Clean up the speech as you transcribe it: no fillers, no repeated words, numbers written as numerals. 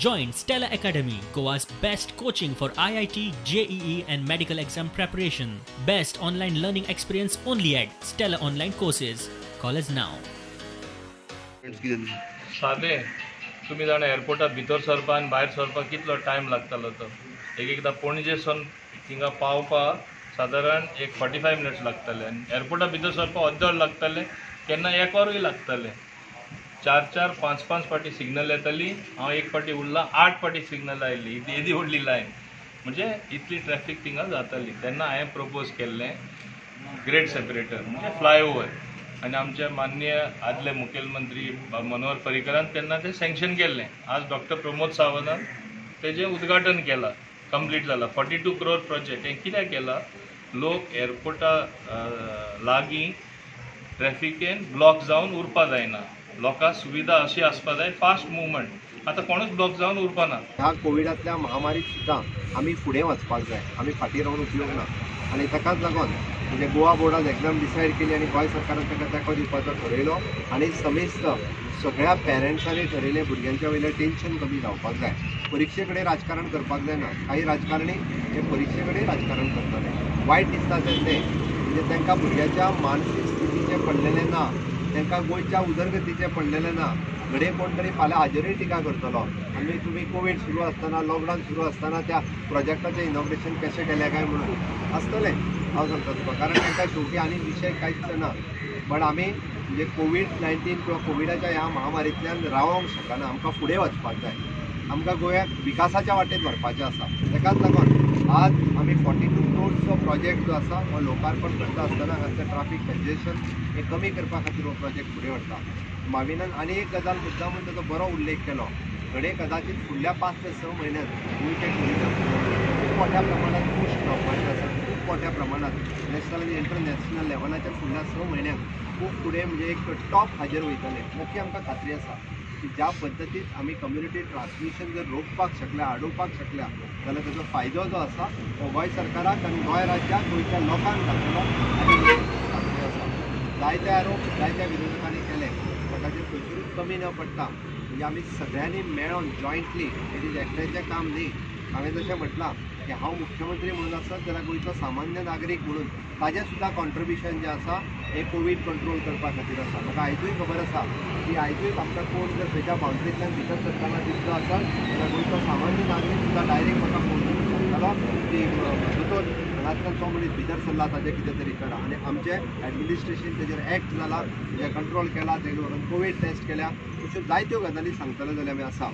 Join Stella Academy, Goa's best coaching for IIT, JEE and medical exam preparation. Best online learning experience only at Stella Online Courses. Call us now. सादे तुम्ही जाणा एअरपोर्टात भितर सरपा आनी भायर सरपाक कितलो time लागतालो तो एकदां पणजेसून थिंगा पावपाक सादारण एक 45 मिनिट्स लागताले आनी एअरपोर्टा भितर सरपाक अर्दवर लागताले केन्ना 1 वरूय लागताले 4-4, 5-5 फाटी सिग्नल येताली हांव एक फाटी उरला 8 फाटी सिग्नल आयली येदी व्हडली लायन म्हणजे इतली ट्रॅफिक थिंगा जाताली तेन्ना हांवें प्रपोज केल्लें ग्रेड सेपरेटर म्हणजे फ्लायओवर आणि आमचे माननीय आदले मुखेलमंत्री मनोहर पर्रीकरान तेन्ना ते सँक्शन केल्लें आज डॉक्टर प्रमोद सावंतान तेजें उद्घाटन केलां कंप्लीट जाला 42 करोड प्रोजेक्ट हें कित्याक केलां लोक एअरपोर्टा लागीं ट्रॅफिकेन ब्लॉक जावन उरपा जायना लोकांक सुविधा अशी आसपा जाय फास्ट मुवमेंट आतां कोणूच ब्लॉक जावन उरपाना ह्या कोविडांतल्या महामारीत सुद्दां आमी फुडें वचपाक जाय आमी फाटीं रावन उपयोग ना आनी ताकाच लागून म्हणजे गोवा बोर्डान एक्झाम डिसायड केली आनी गोंय सरकारान ताका तेंको दिवपाचो ठरयलो आनी समेस्त सगळ्या पेरंट्सांनी ठरयलें भुरग्यांच्या वयलें टेन्शन कमी जावपाक जाय परिक्षे कडेन राजकारण करपाक जायना काही राजकारणी हे परिक्षे कडेन राजकारण करतले वायट दिसता तेन्ना म्हणजे तांकां भुरग्याच्या मानसीक स्थितीचें पडलेलें ना तांकां गोंयच्या उदरगतीचें पडलेलें ना घडये कोण तरी फाल्यां हाजेरूय टिका करतलो आनी तुमी कोवीड सुरू आसतना लॉकडावन सुरू आसतना त्या प्रोजेक्टाचें इनॉग्रेशन कशें केलें काय म्हणून आसतलें हांव सांगता तुका कारण तांकां शेवटी आनी विशय कांयच ना पण आमी म्हणजे कोविड-19 किंवा कोविडाच्या ह्या महामारींतल्यान रावंक शकना आमकां फुडें वचपाक जाय आमकां गोंयाक विकासाच्या वाटेन व्हरपाचें आसा ताकाच लागून आज आमी 42 करोडचो प्रोजेक्ट जो आसा हो लोकार्पण करता आसतना हांगासर ट्राफीक कंजेशन हें कमी करपा खातीर हो प्रोजेक्ट फुडें व्हरता माविनान आनी एक गजाल मुद्दामून ताचो बरो उल्लेख केलो घडये कदाचित फुडल्या 5 ते 6 म्हयन्यांत गोंयचें टुरिजम खूब मोठ्या प्रमाणात बूस्ट जावपाचें आसा खूब मोठ्या प्रमाणात नॅशनल आनी इंटरनॅशनल लेवलाचेर फुडल्या 6 म्हयन्यांत खूब फुडें म्हणजे एक टॉप हाजेर वयतले मोठी आमकां खात्री आसा की ज्या पद्दतीन आमी कम्युनिटी ट्रान्समिशन जर रोखपाक शकल्या आडोवपाक शकल्या जाल्यार ताचो फायदो जो आसा तो गोंय सरकाराक आनी गोंय राज्याक गोंयच्या लोकांक जातलो आनी खात्री आसा जायते आरोप जायत्या विरोधकांनी केले पण ताचेर खंयसरूच कमी न पडटा म्हणजे आमी सगळ्यांनी मेळोन जॉयंटली हेजें एकट्याचें काम न्ही हांवें जशें म्हटलां की हांव मुख्यमंत्री म्हणून आसत जाल्यार गोंयचो सामान्य नागरीक म्हणून ताजें सुद्दां कॉन्ट्रिब्युशन जें आसा हें कोवीड कंट्रोल करपा खातीर आसा म्हाका आयजूय खबर आसा की आयजूय आमकां कोण जर खंयच्या बाउंड्रींतल्यान भितर सरताना दिसलो आसत जाल्यार गोंयचो सामान्य नागरीक सुद्दां डायरेक्ट म्हाका फोन करून सांगतालो की दोतोर हांगांतल्यान तो मनीस भितर सरला ताजें कितें तरी करा आनी आमचें एडमिनिस्ट्रेशन तेजेर एक्ट जाला तेजेर कंट्रोल केला तेजे व्हरून कोवीड टेस्ट केल्या अश्यो जायत्यो गजाली सांगतले जाल्यार आमी आसा